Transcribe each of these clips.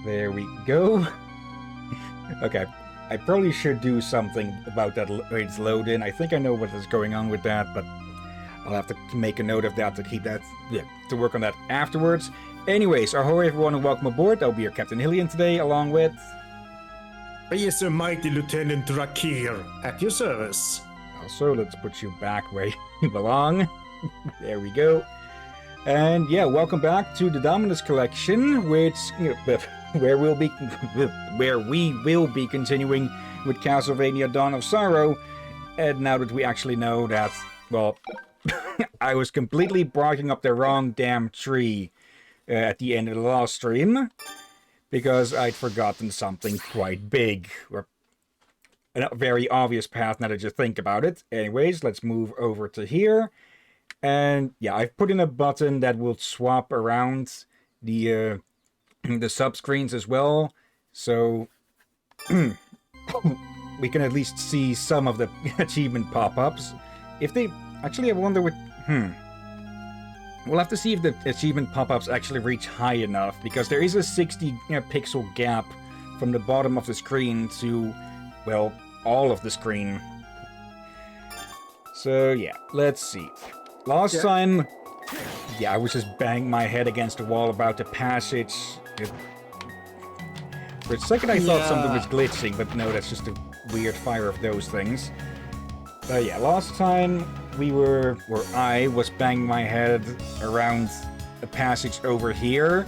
There we go. Okay, I probably should do something about that it's load in. I think I know what is going on with that, but I'll have to make a note of that to keep that, to work on that afterwards. Anyways, ahoy everyone and welcome aboard. I'll be your Captain Hillian today, along with... Yes, Sir Mighty Lieutenant Rakir, at your service. Also, let's put you back where you belong. There we go. And yeah, welcome back to the Dominus Collection, which, where we will be continuing with Castlevania Dawn of Sorrow. And now that we actually know that, well, I was completely barking up the wrong damn tree at the end of the last stream, because I'd forgotten something quite big, or a very obvious path now that you think about it. Anyways, let's move over to here. And yeah, I've put in a button that will swap around the sub-screens as well, so we can at least see some of the achievement pop-ups. If they... Actually, I wonder what... We'll have to see if the achievement pop-ups actually reach high enough, because there is a 60 pixel gap from the bottom of the screen to, well, all of the screen. So yeah, let's see. Last time, yeah, I was just banging my head against the wall about the passage. For a second I thought something was glitching, but no, that's just a weird fire of those things. But yeah, last time I was banging my head around a passage over here.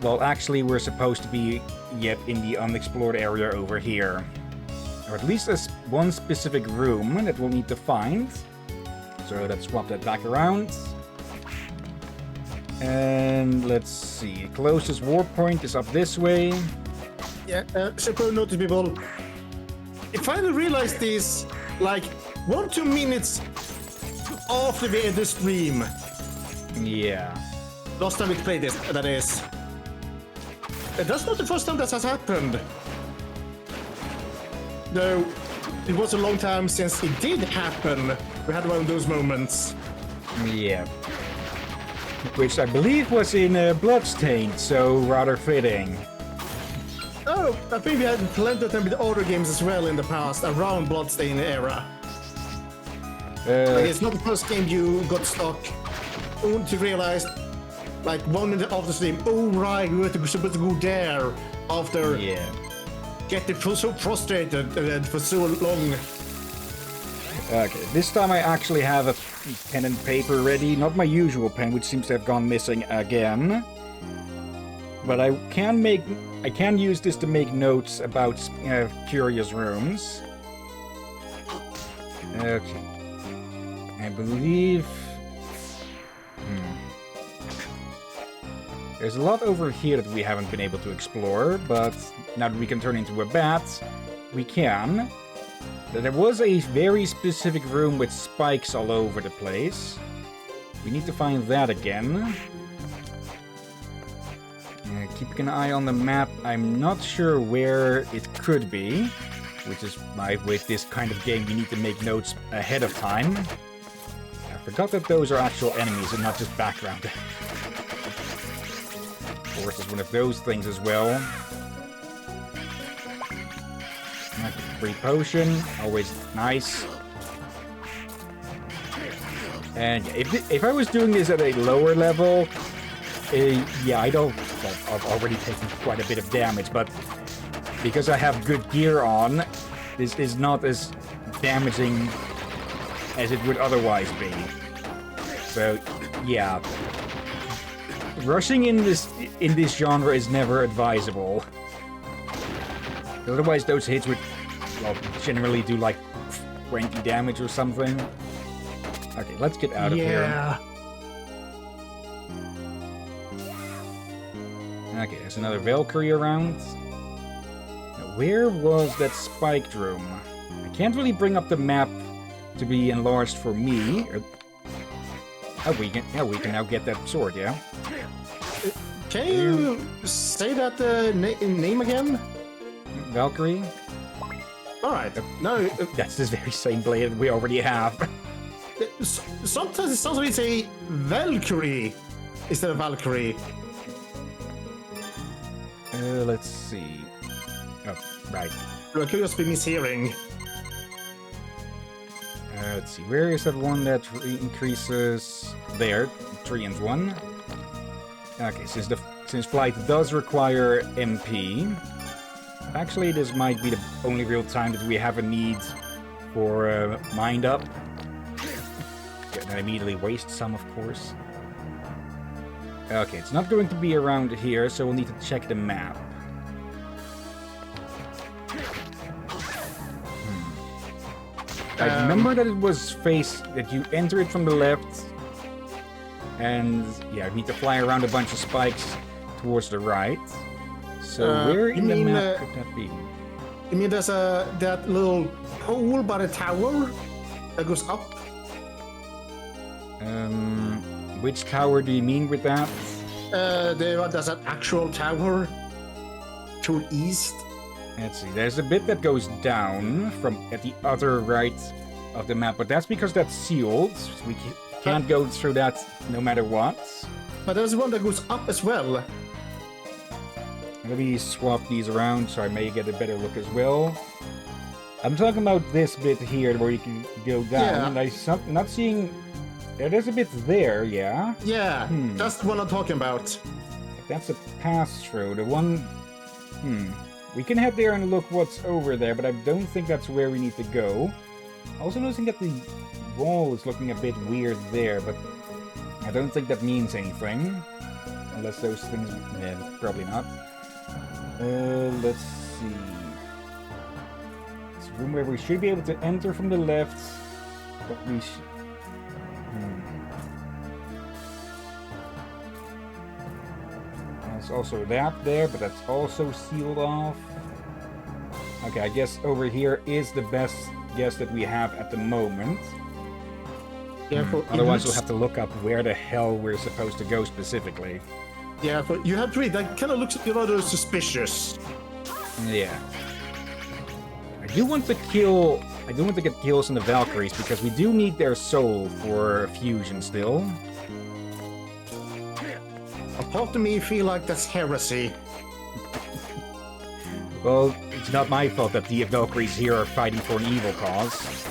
Well, actually, we're supposed to be yet in the unexplored area over here. Or at least there's one specific room that we'll need to find. So let's swap that back around. And let's see. Closest warp point is up this way. Yeah, super notice people. I finally realized this, like, 1-2 minutes after we end the stream. Yeah. Last time we played this, that is. That's not the first time that has happened. No, it was a long time since it did happen. We had one of those moments. Yeah. Which I believe was in Bloodstained, so rather fitting. Oh, I think we had plenty of time with other games as well in the past, around Bloodstained era. Like, it's not the first game you got stuck to realize, like, 1 minute after stream, oh right, we were supposed to go there after getting so frustrated for so long. Okay, this time I actually have a pen and paper ready, not my usual pen, which seems to have gone missing again. But I can use this to make notes about curious rooms. Okay. I believe... There's a lot over here that we haven't been able to explore, but now that we can turn into a bat, we can. There was a very specific room with spikes all over the place. We need to find that again. Keeping an eye on the map, I'm not sure where it could be, which is why with this kind of game you need to make notes ahead of time. I forgot that those are actual enemies and not just background. Of course, there's one of those things as well. Free potion, always nice. And if I was doing this at a lower level, yeah, well, I've already taken quite a bit of damage, but because I have good gear on, this is not as damaging as it would otherwise be. So, yeah. Rushing in this genre is never advisable. Otherwise those hits would, well, generally do like 20 damage or something. Okay, let's get out of here. Okay, there's another Valkyrie around. Now, where was that spiked room? I can't really bring up the map to be enlarged for me. Oh, we can now get that sword, yeah? Can you say that name again? Valkyrie? Alright, no... That's the very same blade we already have. Sometimes it sounds like it's a Valkyrie instead of Valkyrie. Let's see. Oh, right. I could just be mishearing. Let's see. Where is that one that increases? There, 3 and 1. Okay, since flight does require MP, actually this might be the only real time that we have a need for mind up. And I immediately waste some, of course. Okay, it's not going to be around here, so we'll need to check the map. I remember that it was that you enter it from the left, and yeah, you need to fly around a bunch of spikes towards the right. So where in the map could that be? You mean there's that little hole by the tower that goes up? Which tower do you mean with that? There's an actual tower to the east. Let's see, there's a bit that goes down at the other right of the map, but that's because that's sealed. So we can't go through that no matter what. But there's one that goes up as well. Let me swap these around so I may get a better look as well. I'm talking about this bit here where you can go down. Yeah. I'm not seeing... There's a bit there, yeah? Yeah, that's the one I'm talking about. That's a pass-through. The one... We can head there and look what's over there, but I don't think that's where we need to go. Also noticing that the wall is looking a bit weird there, but I don't think that means anything. Unless those things... Yeah, probably not. Let's see... It's a room where we should be able to enter from the left, but we There's also that there, but that's also sealed off. Okay, I guess over here is the best guess that we have at the moment. Yeah, Otherwise, we'll have to look up where the hell we're supposed to go specifically. Yeah, but you have to read. That kind of looks rather suspicious. Yeah. I do want to get kills on the Valkyries because we do need their soul for fusion still. A part of me feel like that's heresy. Well, it's not my fault that the Valkyries here are fighting for an evil cause.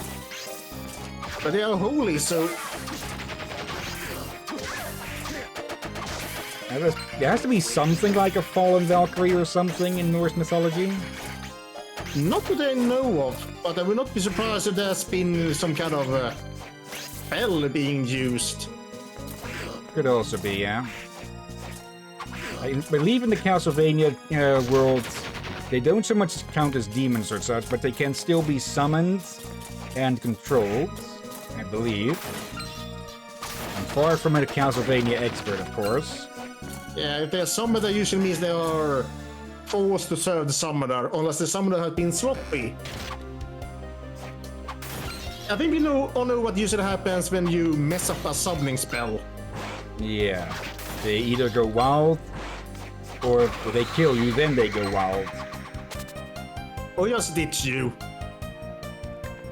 But they are holy, so... There has to be something like a fallen Valkyrie or something in Norse mythology. Not that I know of, but I would not be surprised if there's been some kind of spell being used. Could also be, yeah. I believe in the Castlevania world, they don't so much count as demons or such, but they can still be summoned and controlled, I believe. I'm far from a Castlevania expert, of course. Yeah, if they're summoned, that usually means they are forced to serve the summoner, unless the summoner has been sloppy. I think we all know what usually happens when you mess up a summoning spell. Yeah. They either go wild, or if they kill you, then they go wild. Or just ditch you.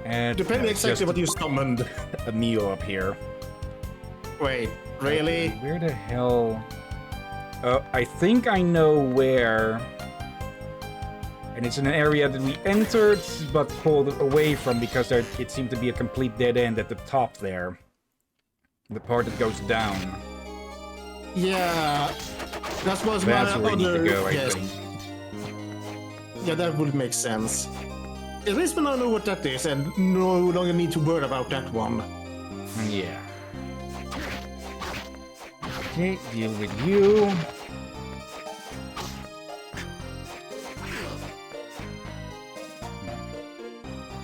And depending exactly what you summoned. A meal up here. Wait, really? Where the hell... I think I know where. And it's in an area that we entered, but pulled away from because it seemed to be a complete dead end at the top there. The part that goes down. Yeah, that's where we need to go, I think. Yeah, that would make sense. At least we now know what that is, and no longer need to worry about that one. Yeah. Okay, deal with you.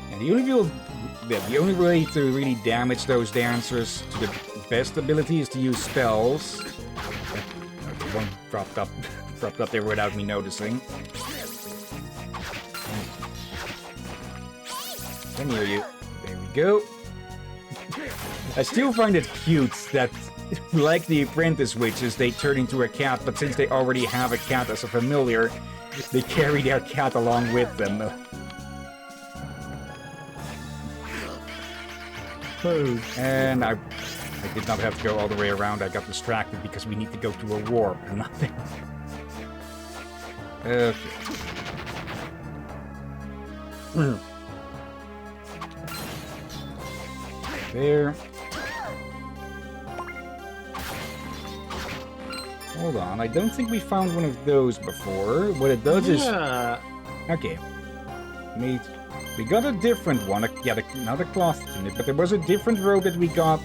And the only way to really damage those dancers to the best ability is to use spells. Okay, one dropped up there without me noticing. Come here, you. There we go. I still find it cute that, like the apprentice witches, they turn into a cat, but since they already have a cat as a familiar, they carry their cat along with them. Oh. And I did not have to go all the way around. I got distracted because we need to go to a warp and nothing. Okay. There. Hold on, I don't think we found one of those before. What it does is... Okay. We got a different one. Yeah, not a cloth tunic, but there was a different robe that we got.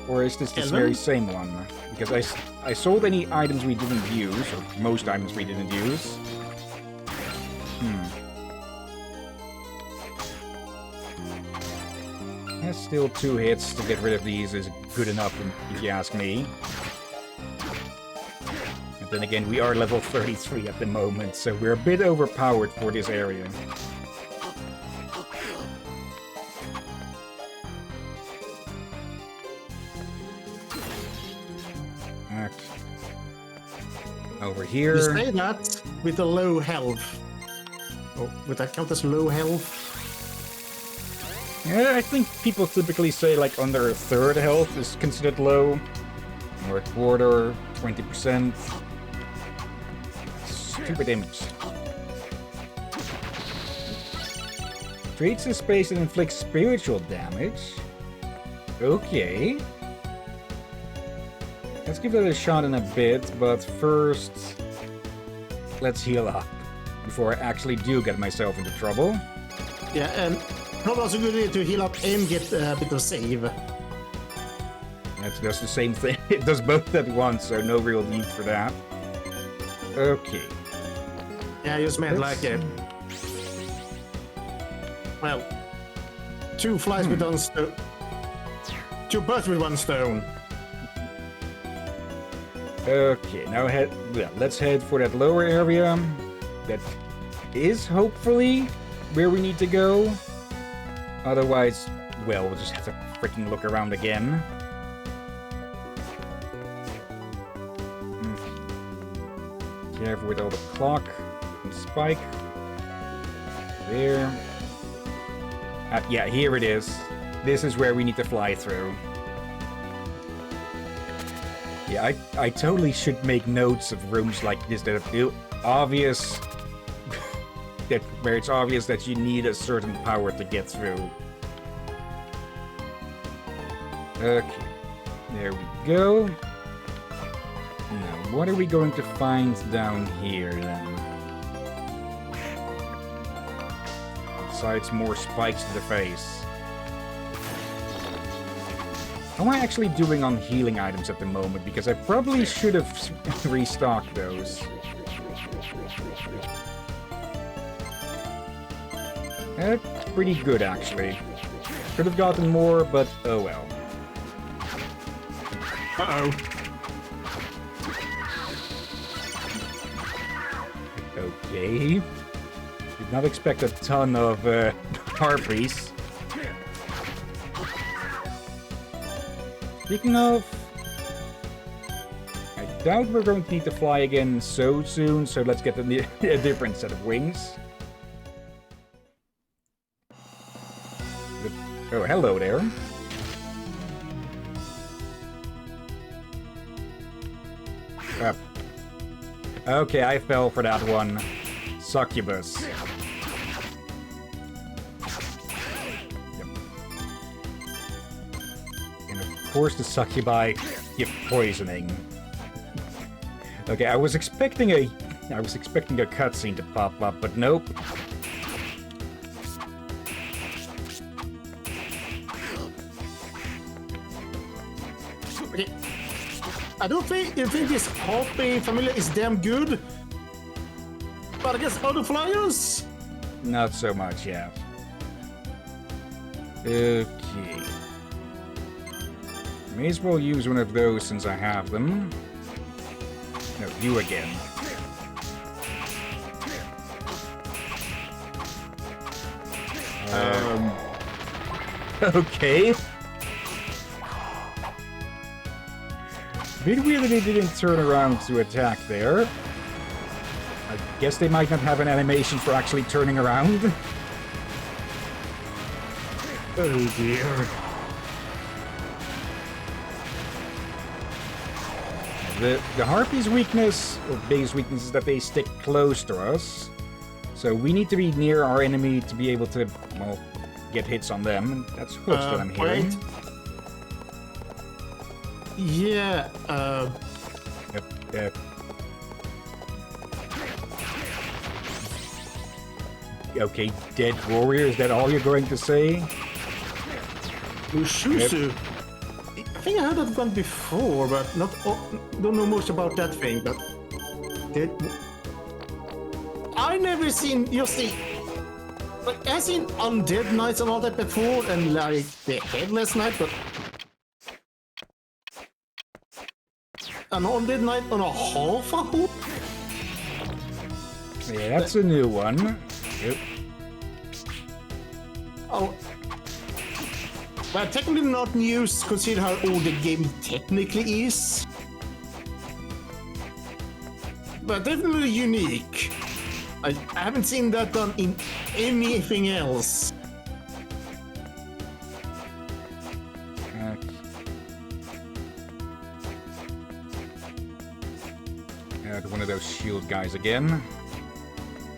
Or is this the very same one? Because I sold any items we didn't use, or most items we didn't use. There's still 2 hits to get rid of these is good enough, if you ask me. And then again, we are level 33 at the moment, so we're a bit overpowered for this area. Over here. You say that with a low health. Oh, would that count as low health? Yeah, I think people typically say like under a third health is considered low. Or a quarter, 20%. Stupid image. Creates a space and inflicts spiritual damage. Okay. Let's give that a shot in a bit, but first, let's heal up before I actually do get myself into trouble. Yeah, and probably also good to heal up and get a bit of save. That does the same thing. It does both at once, so no real need for that. Okay. Yeah, I just meant like it. Well, 2 flies with 1 stone. 2 birds with 1 stone. Okay, now let's head for that lower area. That is hopefully where we need to go. Otherwise, well, we'll just have to freaking look around again. Careful with all the clock and spike. There. Yeah, here it is. This is where we need to fly through. Yeah, I totally should make notes of rooms like this that are obvious, where it's obvious that you need a certain power to get through. Okay, there we go. Now, what are we going to find down here then? Besides more spikes to the face. How am I actually doing on healing items at the moment? Because I probably should have restocked those. That's pretty good, actually. Could have gotten more, but oh well. Uh-oh. Okay. Did not expect a ton of harpies. Speaking of, I doubt we're going to need to fly again so soon, so let's get a different set of wings. Oh, hello there. Okay, I fell for that one. Succubus. Of course the succubi give poisoning. Okay, I was expecting a cutscene to pop up, but nope. Okay. I don't think this Harpy family is damn good. But I guess other flyers? Not so much, yeah. Okay. May as well use one of those since I have them. No, you again. Okay. Bit weird that they didn't turn around to attack there. I guess they might not have an animation for actually turning around. Oh dear. the Harpy's weakness, or biggest weakness, is that they stick close to us. So we need to be near our enemy to be able to, well, get hits on them. And that's hooks that I'm hearing. Wait. Yeah, Okay, dead warrior, is that all you're going to say? Ushusu. I think I heard that one before, but don't know much about that thing. But I never seen like I seen undead knights and all that before, and like the headless knight, but an undead knight on a half a hoop. Yeah, that's a new one. Yep. Oh. Well, technically not new, consider how old the game technically is. But definitely unique. I haven't seen that done in anything else. One of those shield guys again.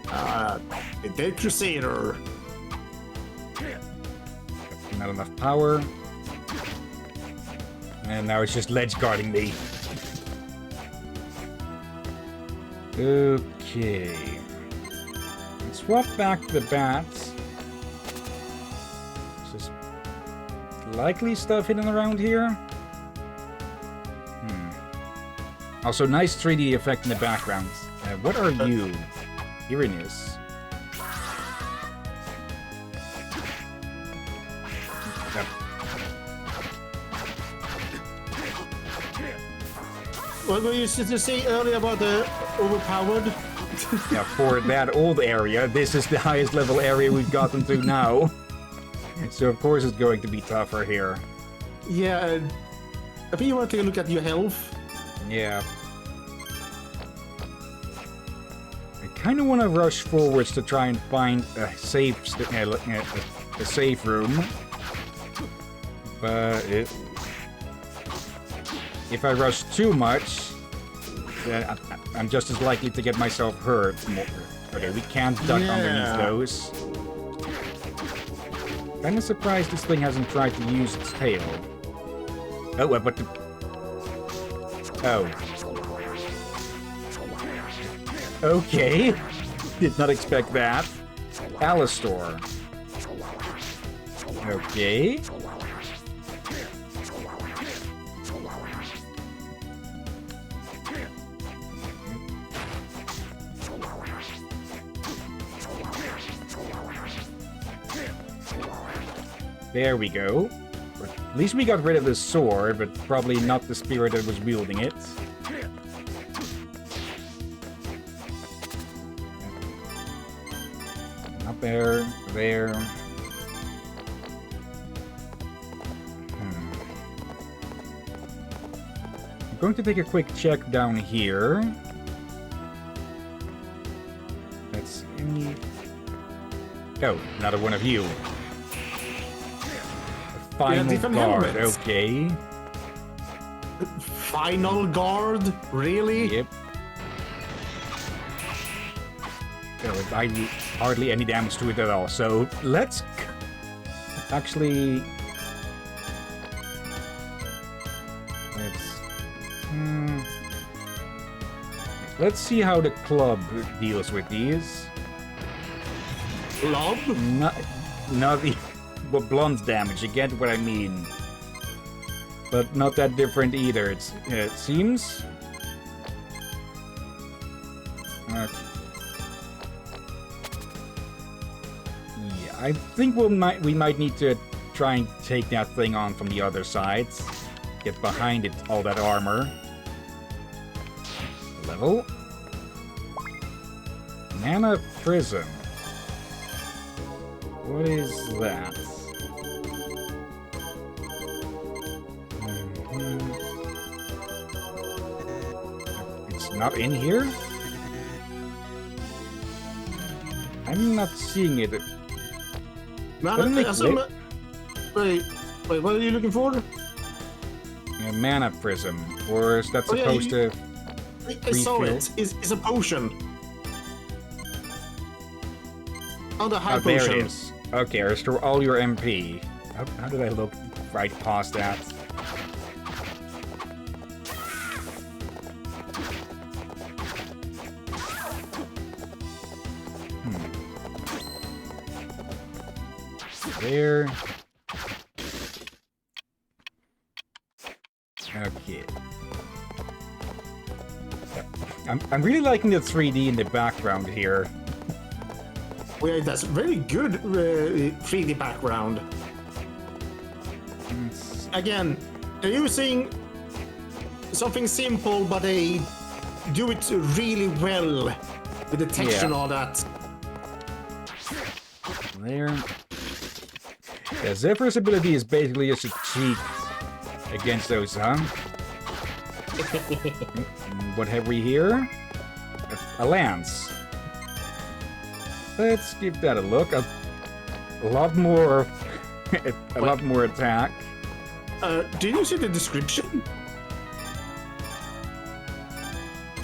The Dead Crusader. Not enough power. And now it's just ledge guarding me. Okay. Let's swap back the bats. Is this likely stuff hidden around here? Also, nice 3D effect in the background. What are you? Uranus. What were you to say earlier about the overpowered? Yeah, for that old area, this is the highest level area we've gotten to now. So of course it's going to be tougher here. Yeah, I think you want to take a look at your health. Yeah. I kind of want to rush forwards to try and find a safe room. But if I rush too much, then I'm just as likely to get myself hurt. Okay, we can't duck underneath those. Kinda surprised this thing hasn't tried to use its tail. Oh, but the... Oh. Okay. Did not expect that. Alistor. Okay. There we go. At least we got rid of the sword, but probably not the spirit that was wielding it. Up there, there. I'm going to take a quick check down here. That's any... Oh, another one of you. Final guard, helmets. Okay. Final guard? Really? Yep. Oh, I do hardly any damage to it at all, so let's... Actually... Let's see how the club deals with these. Club? Not the... But blunt damage, you get what I mean. But not that different either, it seems. Yeah, I think we might need to try and take that thing on from the other side. Get behind it, all that armor. Level. Mana Prism. What is that? It's not in here? I'm not seeing it. Wait, what are you looking for? A mana prism. Or is that supposed to... I saw refill? it. It's a potion. On the high Oh, there potion. it is. Okay, restore all your MP. How did I look right past that? There. Okay. I'm really liking the 3D in the background here. Well, that's very good 3D background. Again, they're using something simple, but they do it really well with the texture and all that. There. Yeah, Zephyr's ability is basically just a cheat against those, huh? What have we here? A lance. Let's give that a look. A lot more... a lot more attack. Did you see the description?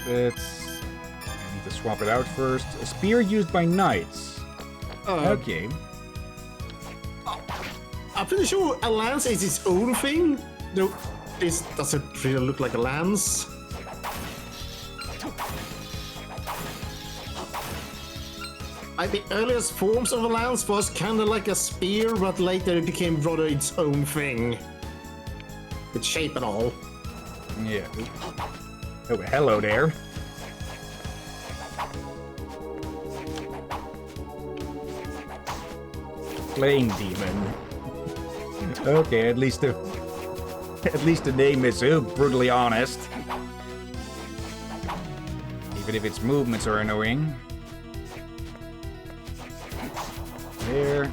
Let's... I need to swap it out first. A spear used by knights. Okay. I'm pretty sure a lance is its own thing. No, this doesn't really look like a lance. The earliest forms of a lance was kind of like a spear, but later it became rather its own thing. With shape and all. Yeah. Oh, hello there. Flame demon. Okay, at least the name is brutally honest. Even if its movements are annoying. There.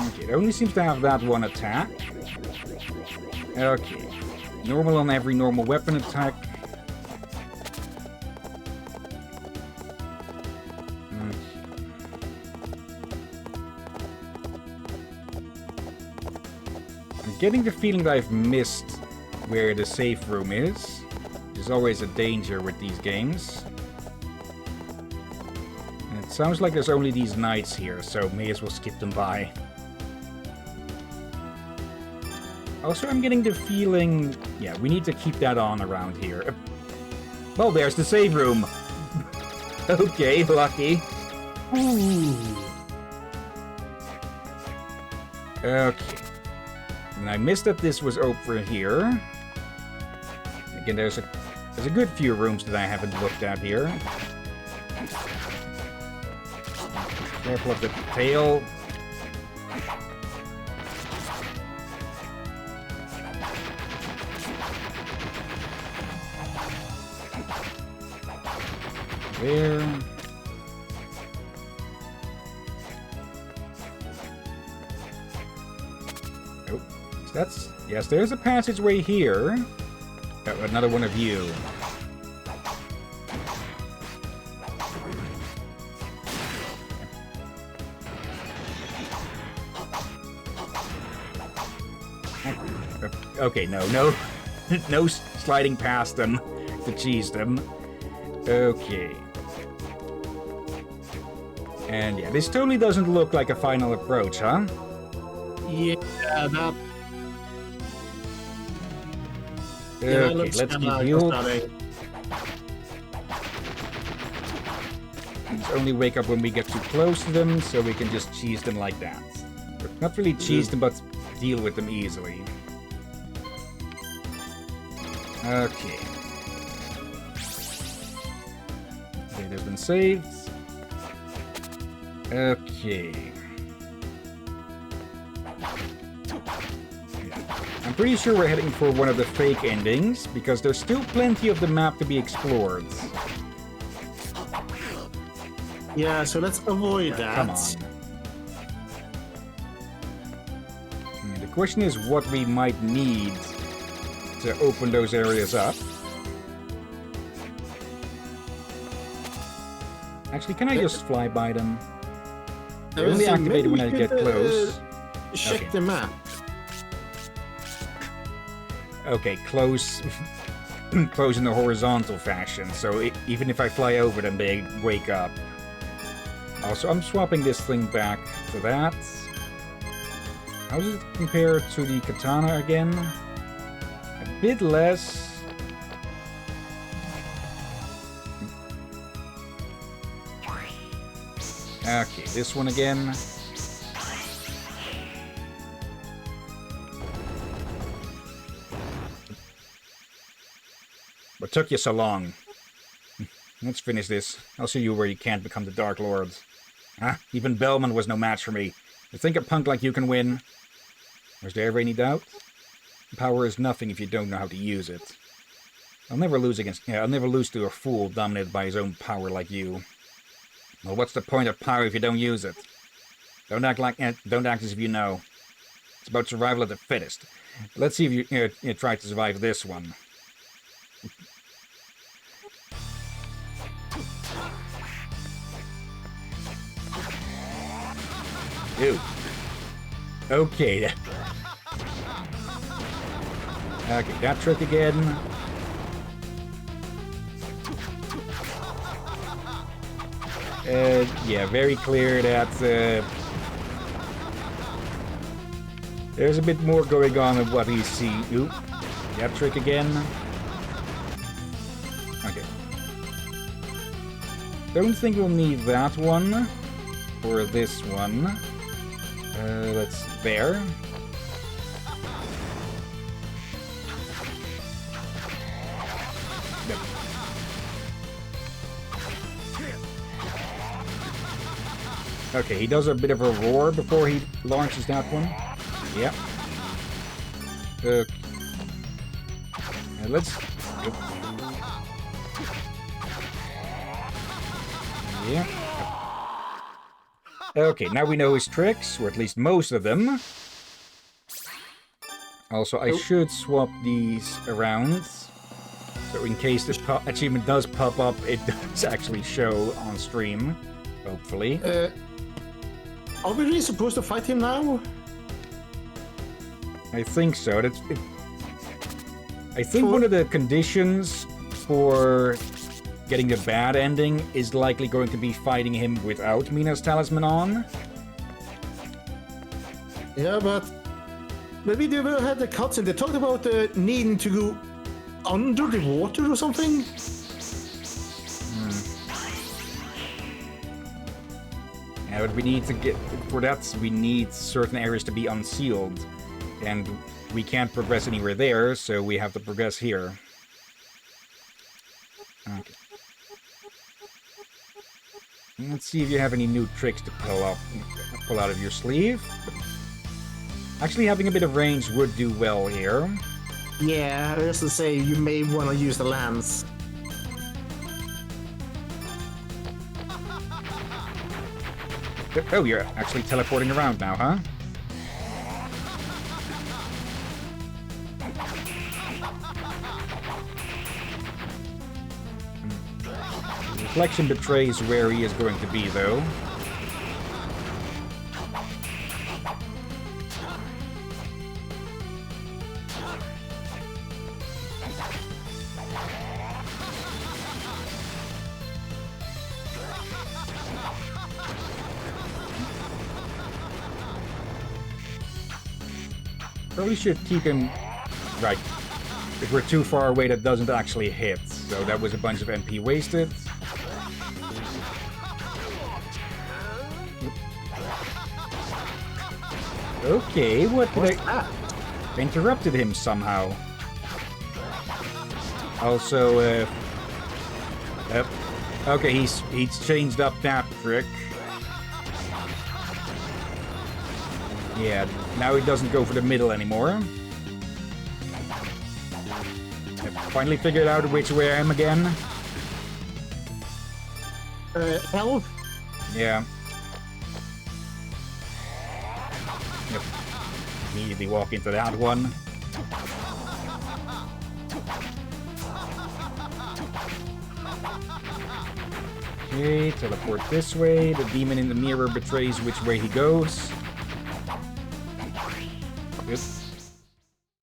Okay, it only seems to have that one attack. Okay. Normal on every normal weapon attack. I'm getting the feeling that I've missed where the safe room is. There's always a danger with these games. And it sounds like there's only these knights here, so may as well skip them by. Also, I'm getting the feeling... Yeah, we need to keep that on around here. Well, there's the save room! Okay, lucky. Ooh. Okay. And I missed that this was over here. Again, there's a good few rooms that I haven't looked at here. Careful of the tail. There. Oh, that's... Yes, there's a passageway here. Oh, another one of you. Okay, no sliding past them to cheese them. Okay. And yeah, this totally doesn't look like a final approach, huh? Yeah, that... Okay, let's keep healed. Let's only wake up when we get too close to them, so we can just cheese them like that. Not really cheese them, but deal with them easily. Okay. Okay, they've been saved. Okay. I'm pretty sure we're heading for one of the fake endings, because there's still plenty of the map to be explored. Yeah, so let's avoid that. Come on. The question is what we might need to open those areas up. Actually, can I just fly by them? They only activate when I get close. Check Okay. the map. Okay, close. Close in a horizontal fashion, so even if I fly over them, they wake up. Also, I'm swapping this thing back to that. How does it compare to the katana again? A bit less. Okay, this one again. What took you so long? Let's finish this. I'll show you where you can't become the Dark Lord. Huh? Even Bellman was no match for me. You think a punk like you can win? Was there ever any doubt? Power is nothing if you don't know how to use it. I'll never lose to a fool dominated by his own power like you. Well, what's the point of power if you don't use it? Don't act as if you know. It's about survival of the fittest. Let's see if you try to survive this one. Ew. Okay. Okay, that trick again. Yeah, very clear that there's a bit more going on than what he's seeing. Oop. That trick again. Okay. Don't think we'll need that one or this one. Let's there. Yep. Okay, he does a bit of a roar before he launches that one. Yep. Okay. Let's... Yeah. Okay, now we know his tricks, or at least most of them. Also, I should swap these around. So in case this achievement does pop up, it does actually show on stream. Hopefully. Are we really supposed to fight him now? I think so. I think one of the conditions for getting the bad ending is likely going to be fighting him without Mina's talisman on. Yeah, but maybe they will have the cutscene. They talked about needing to go under the water or something. Yeah, but we need to get... For that, we need certain areas to be unsealed. And we can't progress anywhere there, so we have to progress here. Okay. Let's see if you have any new tricks to pull out of your sleeve. Actually, having a bit of range would do well here. Yeah, I was to say you may want to use the lance. Oh, you're actually teleporting around now, huh? Reflection betrays where he is going to be, though. Probably should keep him... Right. If we're too far away, that doesn't actually hit. So that was a bunch of MP wasted. Okay, what did I... Interrupted him somehow. Also, okay, he's changed up that trick. Yeah, now he doesn't go for the middle anymore. I finally figured out which way I am again. Hell? Yeah. Yep. Immediately walk into that one. Okay, teleport this way. The demon in the mirror betrays which way he goes.